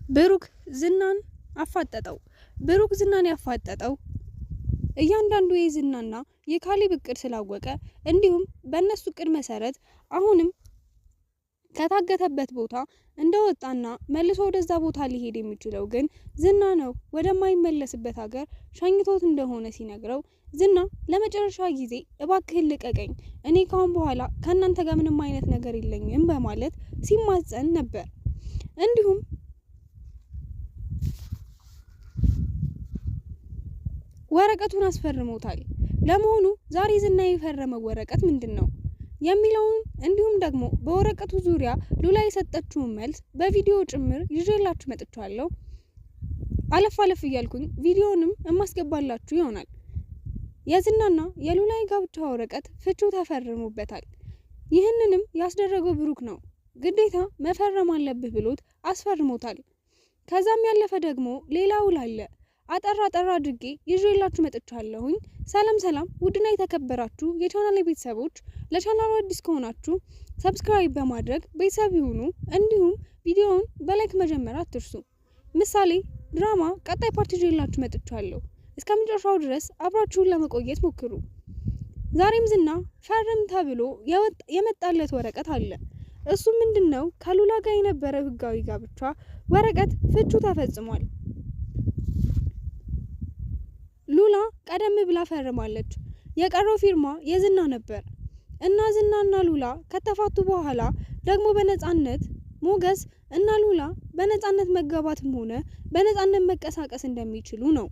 ብሩክ ዝናን አፋጠጠው። ብሩክ ዝናን ያፋጠጠው እያንዳንዱ የዝናና የካሌብ እቅድ ስላወቀ እንዲሁም በእነሱ እቅድ መሰረት አሁንም ከታገተበት ቦታ እንደወጣና መልሶ ወደዛ ቦታ ሊሄድ የሚችለው ግን ዝና ነው። ወደማይመለስበት ሀገር ሸኝቶት እንደሆነ ሲነግረው ዝና ለመጨረሻ ጊዜ እባክህን ልቀቀኝ፣ እኔ ካሁን በኋላ ከእናንተ ጋር ምንም አይነት ነገር የለኝም በማለት ሲማጸን ነበር። እንዲሁም ወረቀቱን አስፈርሞታል። ለመሆኑ ዛሬ ዝና የፈረመው ወረቀት ምንድነው የሚለውን እንዲሁም ደግሞ በወረቀቱ ዙሪያ ሉላ የሰጠችውን መልስ በቪዲዮ ጭምር ይዤላችሁ መጥቻለሁ። አለፍ እያልኩኝ ቪዲዮንም እማስገባላችሁ ይሆናል። የዝናና የሉላ የጋብቻ ወረቀት ፍቹ ተፈርሞበታል። ይህንንም ያስደረገው ብሩክ ነው። ግዴታ መፈረም አለብህ ብሎት አስፈርሞታል። ከዛም ያለፈ ደግሞ ሌላ ውል አለ። አጠራ አድርጌ ይዤላችሁ መጥቻለሁኝ። ሰላም ውድና የተከበራችሁ የቻናሌ ቤተሰቦች፣ ለቻናሉ አዲስ ከሆናችሁ ሰብስክራይብ በማድረግ ቤተሰብ ይሁኑ። እንዲሁም ቪዲዮውን በላይክ መጀመር አትርሱ። ምሳሌ ድራማ ቀጣይ ፓርት ይዤላችሁ መጥቻለሁ። እስከመጨረሻው ድረስ አብራችሁን ለመቆየት ሞክሩ። ዛሬም ዝና ፈርም ተብሎ የመጣለት ወረቀት አለ። እሱ ምንድነው? ከሉላ ጋር የነበረው ህጋዊ ጋብቻ ወረቀት ፍቹ ተፈጽሟል። ሉላ ቀደም ብላ ፈርማለች። የቀረው ፊርማ የዝና ነበር እና ዝናና ሉላ ከተፋቱ በኋላ ደግሞ በነጻነት ሞገስ እና ሉላ በነጻነት መጋባትም ሆነ በነጻነት መቀሳቀስ እንደሚችሉ ነው።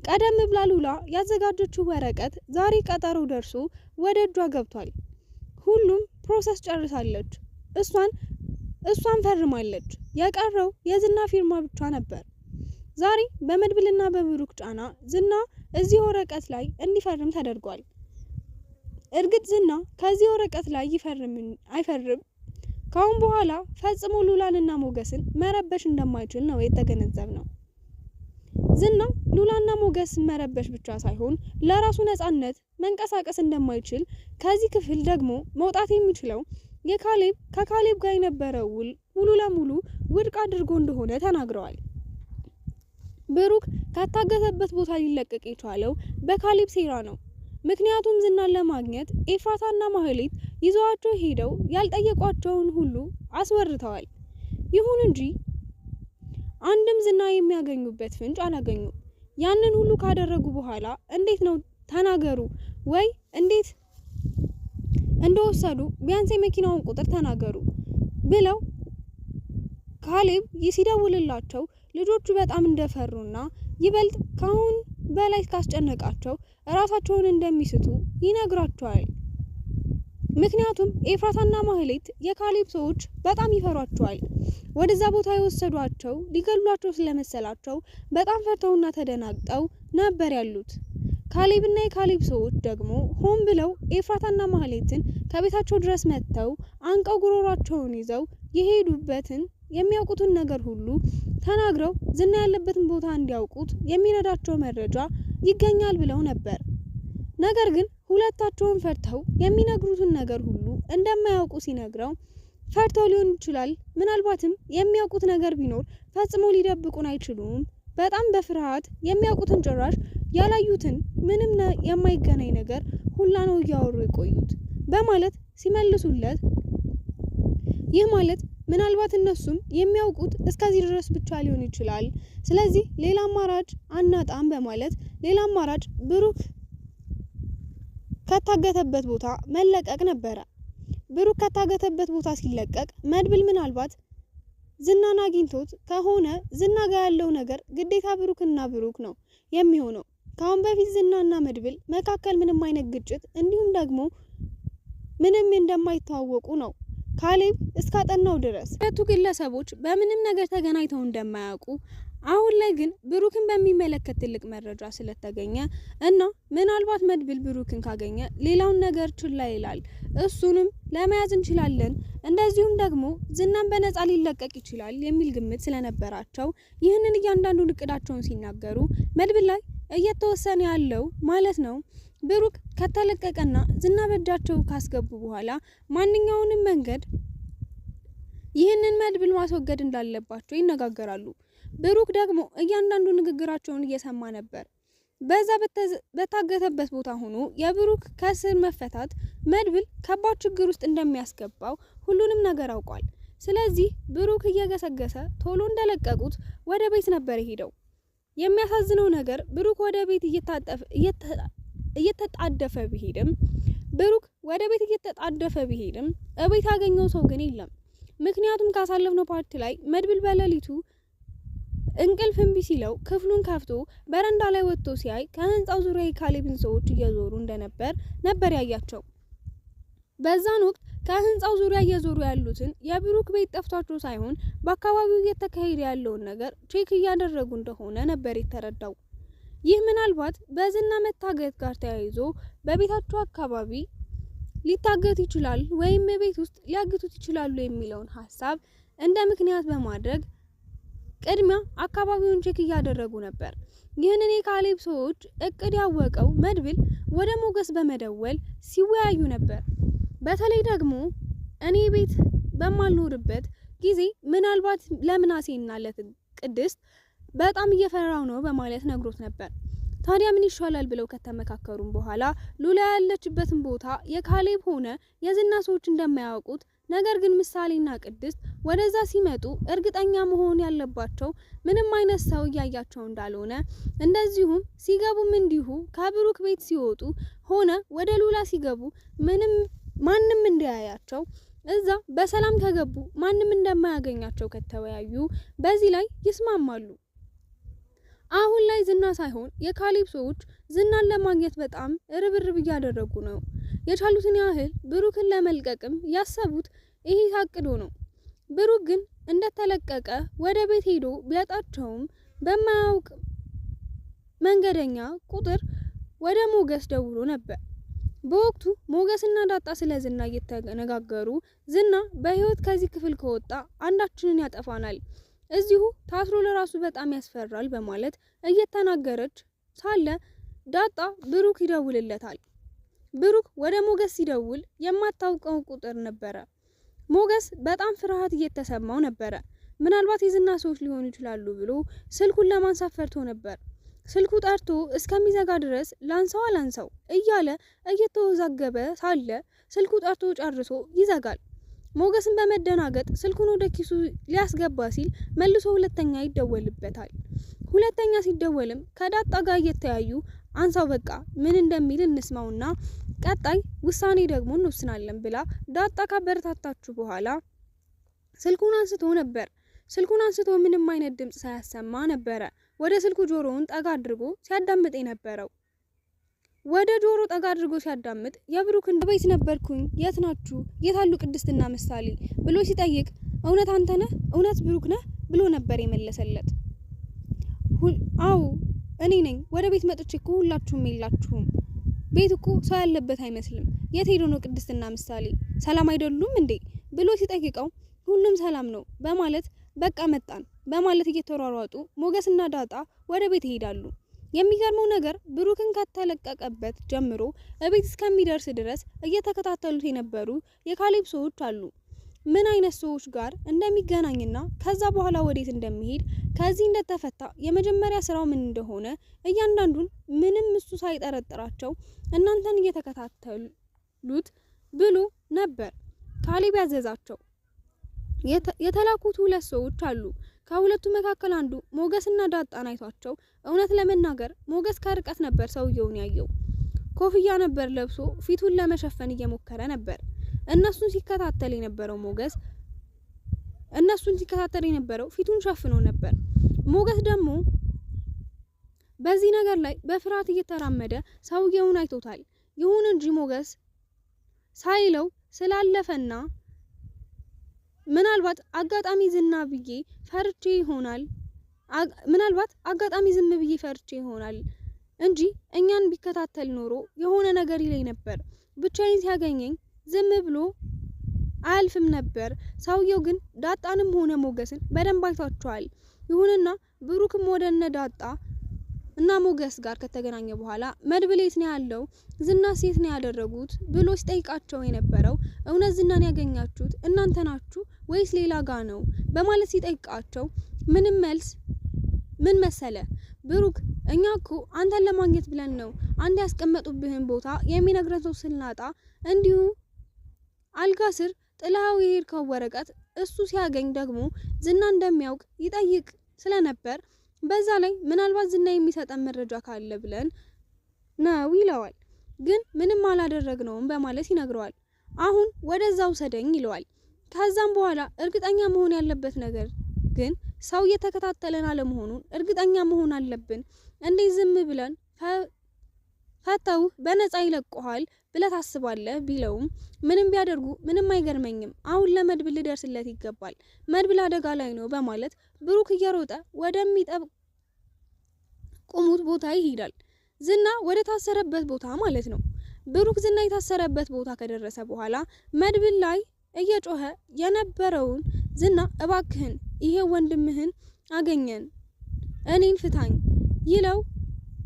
ቀደም ብላ ሉላ ያዘጋጀችው ወረቀት ዛሬ ቀጠሮ ደርሶ ወደ እጇ ገብቷል። ሁሉም ፕሮሰስ ጨርሳለች። እሷን ፈርማለች። የቀረው የዝና ፊርማ ብቻ ነበር። ዛሬ በመድብልና በብሩክ ጫና ዝና እዚህ ወረቀት ላይ እንዲፈርም ተደርጓል። እርግጥ ዝና ከዚህ ወረቀት ላይ አይፈርም ካሁን በኋላ ፈጽሞ ሉላንና ሞገስን መረበሽ እንደማይችል ነው የተገነዘብነው። ዝና ሉላና ሞገስን መረበሽ ብቻ ሳይሆን ለራሱ ነጻነት መንቀሳቀስ እንደማይችል፣ ከዚህ ክፍል ደግሞ መውጣት የሚችለው ከካሌብ ጋር የነበረው ውል ሙሉ ለሙሉ ውድቅ አድርጎ እንደሆነ ተናግረዋል። ብሩክ ከታገተበት ቦታ ሊለቀቅ የቻለው በካሌብ ሴራ ነው። ምክንያቱም ዝናን ለማግኘት ኤፍራታና ማህሌት ይዘዋቸው ሄደው ያልጠየቋቸውን ሁሉ አስወርተዋል። ይሁን እንጂ አንድም ዝና የሚያገኙበት ፍንጭ አላገኙም። ያንን ሁሉ ካደረጉ በኋላ እንዴት ነው ተናገሩ ወይ እንዴት እንደወሰዱ ቢያንስ የመኪናውን ቁጥር ተናገሩ ብለው ካሌብ ሲደውልላቸው ልጆቹ በጣም እንደፈሩና ይበልጥ ካሁን በላይ ካስጨነቃቸው ራሳቸውን እንደሚስቱ ይነግራቸዋል። ምክንያቱም ኤፍራታና ማህሌት የካሌብ ሰዎች በጣም ይፈሯቸዋል። ወደዛ ቦታ የወሰዷቸው ሊገሏቸው ስለመሰላቸው በጣም ፈርተውና ተደናግጠው ነበር ያሉት። ካሌብና የካሌብ ሰዎች ደግሞ ሆን ብለው ኤፍራታና ማህሌትን ከቤታቸው ድረስ መጥተው አንቀው ጉሮሯቸውን ይዘው የሄዱበትን የሚያውቁትን ነገር ሁሉ ተናግረው ዝና ያለበትን ቦታ እንዲያውቁት የሚረዳቸው መረጃ ይገኛል ብለው ነበር። ነገር ግን ሁለታቸውን ፈርተው የሚነግሩትን ነገር ሁሉ እንደማያውቁ ሲነግረው ፈርተው ሊሆን ይችላል። ምናልባትም የሚያውቁት ነገር ቢኖር ፈጽሞ ሊደብቁን አይችሉም። በጣም በፍርሃት የሚያውቁትን ጭራሽ ያላዩትን ምንም የማይገናኝ ነገር ሁላ ነው እያወሩ የቆዩት በማለት ሲመልሱለት፣ ይህ ማለት ምናልባት እነሱም የሚያውቁት እስከዚህ ድረስ ብቻ ሊሆን ይችላል። ስለዚህ ሌላ አማራጭ አናጣም በማለት ሌላ አማራጭ ብሩክ ከታገተበት ቦታ መለቀቅ ነበረ። ብሩክ ከታገተበት ቦታ ሲለቀቅ መድብል ምናልባት ዝናን አግኝቶት ከሆነ ዝና ጋር ያለው ነገር ግዴታ ብሩክና ብሩክ ነው የሚሆነው። ካሁን በፊት ዝናና መድብል መካከል ምንም አይነት ግጭት እንዲሁም ደግሞ ምንም እንደማይተዋወቁ ነው ካሌብ እስካጠናው ድረስ። ሁለቱ ግለሰቦች በምንም ነገር ተገናኝተው እንደማያውቁ አሁን ላይ ግን ብሩክን በሚመለከት ትልቅ መረጃ ስለተገኘ እና ምናልባት መድብል ብሩክን ካገኘ ሌላውን ነገር ችላ ይላል፣ እሱንም ለመያዝ እንችላለን፣ እንደዚሁም ደግሞ ዝናን በነፃ ሊለቀቅ ይችላል የሚል ግምት ስለነበራቸው ይህንን እያንዳንዱን እቅዳቸውን ሲናገሩ መድብል ላይ እየተወሰነ ያለው ማለት ነው ብሩክ ከተለቀቀና ዝና በእጃቸው ካስገቡ በኋላ ማንኛውንም መንገድ ይህንን መድብል ማስወገድ እንዳለባቸው ይነጋገራሉ። ብሩክ ደግሞ እያንዳንዱ ንግግራቸውን እየሰማ ነበር። በዛ በታገተበት ቦታ ሆኖ የብሩክ ከስር መፈታት መድብል ከባድ ችግር ውስጥ እንደሚያስገባው ሁሉንም ነገር አውቋል። ስለዚህ ብሩክ እየገሰገሰ ቶሎ እንደለቀቁት ወደ ቤት ነበር ሄደው። የሚያሳዝነው ነገር ብሩክ ወደ ቤት እየተጣደፈ ቢሄድም እቤት ያገኘው ሰው ግን የለም። ምክንያቱም ካሳለፍነው ፓርቲ ላይ መድብል በሌሊቱ እንቅልፍ እምቢ ሲለው ክፍሉን ከፍቶ በረንዳ ላይ ወጥቶ ሲያይ ከህንጻው ዙሪያ የካሌብን ሰዎች እየዞሩ ነበር ያያቸው። በዛን ወቅት ከህንጻው ዙሪያ እየዞሩ ያሉትን የብሩክ ቤት ጠፍቷቸው ሳይሆን በአካባቢው እየተካሄደ ያለውን ነገር ቼክ እያደረጉ እንደሆነ ነበር የተረዳው። ይህ ምናልባት በዝና መታገት ጋር ተያይዞ በቤታቸው አካባቢ ሊታገት ይችላል ወይም ቤት ውስጥ ሊያግቱት ይችላሉ የሚለውን ሐሳብ እንደ ምክንያት በማድረግ ቅድሚያ አካባቢውን ቼክ እያደረጉ ነበር። ይህንን የካሌብ ሰዎች እቅድ ያወቀው መድብል ወደ ሞገስ በመደወል ሲወያዩ ነበር። በተለይ ደግሞ እኔ ቤት በማልኖርበት ጊዜ ምናልባት ለምናሴና ለቅድስት በጣም እየፈራው ነው በማለት ነግሮት ነበር። ታዲያ ምን ይሻላል ብለው ከተመካከሩም በኋላ ሉላ ያለችበትን ቦታ የካሌብ ሆነ የዝና ሰዎች እንደማያውቁት፣ ነገር ግን ምሳሌና ቅድስት ወደዛ ሲመጡ እርግጠኛ መሆን ያለባቸው ምንም አይነት ሰው እያያቸው እንዳልሆነ፣ እንደዚሁም ሲገቡም እንዲሁ ከብሩክ ቤት ሲወጡ ሆነ ወደ ሉላ ሲገቡ ማንም እንዳያያቸው፣ እዛ በሰላም ከገቡ ማንም እንደማያገኛቸው ከተወያዩ በዚህ ላይ ይስማማሉ። አሁን ላይ ዝና ሳይሆን የካሌብ ሰዎች ዝናን ለማግኘት በጣም ርብርብ እያደረጉ ነው። የቻሉትን ያህል ብሩክን ለመልቀቅም ያሰቡት ይሄ ታቅዶ ነው። ብሩክ ግን እንደተለቀቀ ወደ ቤት ሄዶ ቢያጣቸውም በማያውቅ መንገደኛ ቁጥር ወደ ሞገስ ደውሎ ነበር። በወቅቱ ሞገስና ዳጣ ስለ ዝና እየተነጋገሩ ዝና በህይወት ከዚህ ክፍል ከወጣ አንዳችንን ያጠፋናል፣ እዚሁ ታስሮ ለራሱ በጣም ያስፈራል በማለት እየተናገረች ሳለ ዳጣ ብሩክ ይደውልለታል። ብሩክ ወደ ሞገስ ሲደውል የማታውቀው ቁጥር ነበረ። ሞገስ በጣም ፍርሃት እየተሰማው ነበረ። ምናልባት የዝና ሰዎች ሊሆኑ ይችላሉ ብሎ ስልኩን ለማንሳት ፈርቶ ነበር። ስልኩ ጠርቶ እስከሚዘጋ ድረስ ላንሳው እያለ እየተወዛገበ ሳለ ስልኩ ጠርቶ ጨርሶ ይዘጋል። ሞገስን በመደናገጥ ስልኩን ወደ ኪሱ ሊያስገባ ሲል መልሶ ሁለተኛ ይደወልበታል። ሁለተኛ ሲደወልም ከዳጣ ጋር እየተያዩ አንሳው በቃ ምን እንደሚል እንስማውና ቀጣይ ውሳኔ ደግሞ እንወስናለን ብላ ዳጣ ካበረታታችሁ በኋላ ስልኩን አንስቶ ምንም አይነት ድምጽ ሳያሰማ ነበረ ወደ ስልኩ ጆሮውን ጠጋ አድርጎ ሲያዳምጥ የነበረው። ወደ ጆሮ ጠጋ አድርጎ ሲያዳምጥ የብሩክን ቤት ነበርኩኝ፣ የት ናችሁ? የታሉ ቅድስትና ምሳሌ ብሎ ሲጠይቅ እውነት አንተ ነህ? እውነት ብሩክ ነህ ብሎ ነበር የመለሰለት። አዎ እኔ ነኝ። ወደ ቤት መጥቼ እኮ ሁላችሁም የላችሁም። ቤት እኮ ሰው ያለበት አይመስልም። የት ሄዶ ነው ቅድስትና ምሳሌ? ሰላም አይደሉም እንዴ ብሎ ሲጠይቀው ሁሉም ሰላም ነው በማለት በቃ መጣን በማለት እየተሯሯጡ ሞገስና ዳጣ ወደ ቤት ይሄዳሉ። የሚገርመው ነገር ብሩክን ከተለቀቀበት ጀምሮ እቤት እስከሚደርስ ድረስ እየተከታተሉት የነበሩ የካሌብ ሰዎች አሉ። ምን አይነት ሰዎች ጋር እንደሚገናኝና ከዛ በኋላ ወዴት እንደሚሄድ፣ ከዚህ እንደተፈታ የመጀመሪያ ስራው ምን እንደሆነ እያንዳንዱን ምንም እሱ ሳይጠረጥራቸው እናንተን እየተከታተሉት ብሎ ነበር ካሌብ ያዘዛቸው። የተላኩት ሁለት ሰዎች አሉ። ከሁለቱ መካከል አንዱ ሞገስና ዳጣን አይቷቸው፣ እውነት ለመናገር ሞገስ ከርቀት ነበር ሰውየውን ያየው። ኮፍያ ነበር ለብሶ ፊቱን ለመሸፈን እየሞከረ ነበር። እነሱን ሲከታተል የነበረው ፊቱን ሸፍኖ ነበር። ሞገስ ደግሞ በዚህ ነገር ላይ በፍርሃት እየተራመደ ሰውየውን አይቶታል። ይሁን እንጂ ሞገስ ሳይለው ስላለፈና ምናልባት አጋጣሚ ዝም ብዬ ፈርቼ ይሆናል እንጂ እኛን ቢከታተል ኖሮ የሆነ ነገር ይለኝ ነበር። ብቻዬን ሲያገኘኝ ዝም ብሎ አያልፍም ነበር። ሰውየው ግን ዳጣንም ሆነ ሞገስን በደንብ አይቷቸዋል። ይሁንና ብሩክም ወደ እነ ዳጣ እና ሞገስ ጋር ከተገናኘ በኋላ መድብል የት ነው ያለው? ዝና ሴት ነው ያደረጉት ብሎ ሲጠይቃቸው የነበረው እውነት ዝናን ያገኛችሁት እናንተ ናችሁ ወይስ ሌላ ጋ ነው በማለት ሲጠይቃቸው ምንም መልስ ምን መሰለ ብሩክ እኛ እኮ አንተን ለማግኘት ብለን ነው አንድ ያስቀመጡብህን ቦታ የሚነግረን ሰው ስናጣ እንዲሁ አልጋ ስር ጥላው የሄድከው ወረቀት እሱ ሲያገኝ ደግሞ ዝና እንደሚያውቅ ይጠይቅ ስለነበር በዛ ላይ ምናልባት ዝና የሚሰጠን መረጃ ካለ ብለን ነው ይለዋል። ግን ምንም አላደረግነውም በማለት ይነግረዋል። አሁን ወደዛው ሰደኝ ይለዋል። ከዛም በኋላ እርግጠኛ መሆን ያለበት ነገር ግን ሰው እየተከታተለን አለመሆኑን እርግጠኛ መሆን አለብን። እንዴ ዝም ብለን ፈተው በነፃ ይለቀዋል ብለህ ታስባለህ ቢለውም ምንም ቢያደርጉ ምንም አይገርመኝም። አሁን ለመድብል ሊደርስለት ይገባል። መድብል አደጋ ላይ ነው በማለት ብሩክ እየሮጠ ወደሚጠብቁት ቦታ ይሄዳል። ዝና ወደ ታሰረበት ቦታ ማለት ነው። ብሩክ ዝና የታሰረበት ቦታ ከደረሰ በኋላ መድብል ላይ እየጮኸ የነበረውን ዝና እባክህን ይሄ ወንድምህን አገኘን እኔን ፍታኝ ይለው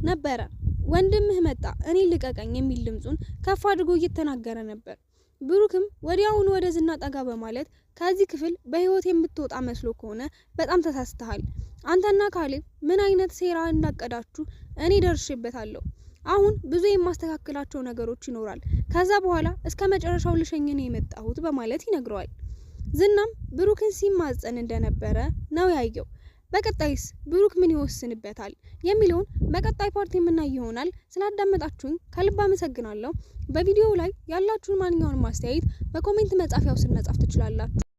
ነበረ። ወንድምህ መጣ እኔ ልቀቀኝ የሚል ድምጹን ከፍ አድርጎ እየተናገረ ነበር። ብሩክም ወዲያውኑ ወደ ዝና ጠጋ በማለት ከዚህ ክፍል በህይወት የምትወጣ መስሎ ከሆነ በጣም ተሳስተሃል። አንተና ካሌብ ምን አይነት ሴራ እንዳቀዳችሁ እኔ ደርሼበታለሁ። አሁን ብዙ የማስተካከላቸው ነገሮች ይኖራል። ከዛ በኋላ እስከ መጨረሻው ልሸኝን የመጣሁት በማለት ይነግረዋል። ዝናም ብሩክን ሲማጸን እንደነበረ ነው ያየው። በቀጣይስ ብሩክ ምን ይወስንበታል የሚለውን በቀጣይ ፓርት የምናይ ይሆናል። ስላዳመጣችሁኝ ከልብ አመሰግናለሁ። በቪዲዮው ላይ ያላችሁን ማንኛውንም አስተያየት በኮሜንት መጻፊያው ስር መጻፍ ትችላላችሁ።